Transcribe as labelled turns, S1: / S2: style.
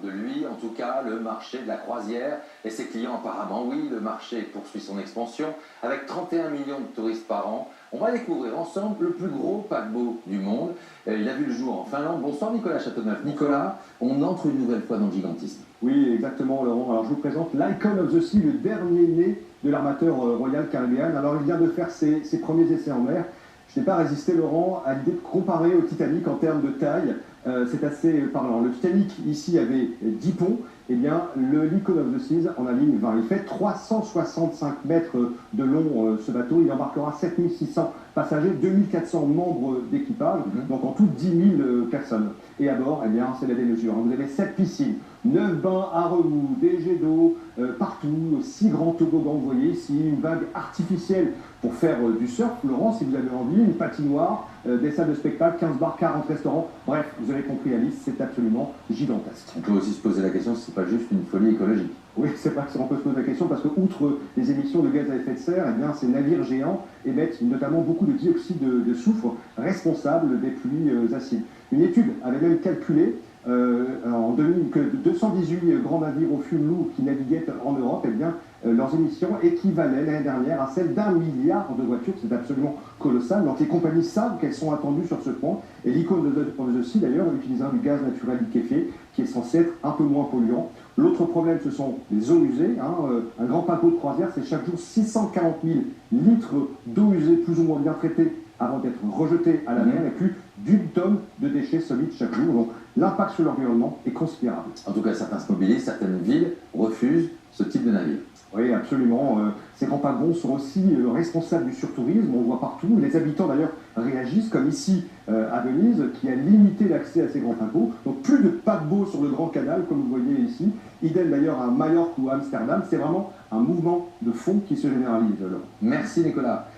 S1: de lui, en tout cas, le marché de la croisière et ses clients apparemment. Oui, le marché poursuit son expansion avec 31 millions de touristes par an. On va découvrir ensemble le plus gros paquebot du monde. Il a vu le jour en Finlande. Bonsoir Nicolas Châteauneuf. Nicolas, on entre une nouvelle fois dans le gigantisme.
S2: Oui, exactement Laurent. Alors je vous présente l'Icon of the Sea, le dernier né de l'armateur Royal Caribbean. Alors il vient de faire ses premiers essais en mer. Je n'ai pas résisté, Laurent, à l'idée de comparer au Titanic en termes de taille. C'est assez parlant. Le Titanic, ici, avait 10 ponts. Eh bien, l'Icon of the Seas en a ligne 20. Il fait 365 mètres de long, ce bateau. Il embarquera 7600 passagers, 2400 membres d'équipage, donc en tout 10 000 personnes. Et à bord, eh bien, c'est la démesure. Vous avez 7 piscines, 9 bains à remous, des jets d'eau partout, 6 grands toboggans, vous voyez ici, une vague artificielle pour faire du surf, Laurent, si vous avez envie, une patinoire, des salles de spectacle, 15 bars, 40 restaurants. Bref, vous avez compris la liste, c'est absolument gigantesque.
S1: On peut aussi se poser la question si c'est pas juste une folie écologique.
S2: Oui, c'est pas que on peut se poser la question parce que, outre les émissions de gaz à effet de serre, eh bien, ces navires géants émettent notamment beaucoup de dioxyde de soufre, responsable des pluies acides. Une étude avait même calculé en 2000 que 218 grands navires au fuel lourd qui naviguaient en Europe, eh bien, leurs émissions équivalaient l'année dernière à celles d'1 milliard de voitures. C'est absolument colossal. Donc les compagnies savent qu'elles sont attendues sur ce point. Et l'Icon of the Sea, d'ailleurs, utilisera du gaz naturel liquéfié qui est censé être un peu moins polluant. L'autre problème, ce sont les eaux usées. Un grand paquebot de croisière, c'est chaque jour 640 000 litres d'eau usée plus ou moins bien traitée avant d'être rejetée à la mer, et plus d'une tonne de déchets solides chaque jour. Donc l'impact sur l'environnement est considérable.
S1: En tout cas, certains se mobilisent, certaines villes refusent ce type de navire.
S2: Oui, absolument. Ces grands paquebots sont aussi responsables du surtourisme. On le voit partout. Les habitants, d'ailleurs, réagissent, comme ici à Venise, qui a limité l'accès à ces grands paquebots. Donc, plus de paquebots sur le Grand Canal, comme vous voyez ici. Idem, d'ailleurs, à Majorque ou à Amsterdam. C'est vraiment un mouvement de fond qui se généralise.
S1: Merci, Nicolas.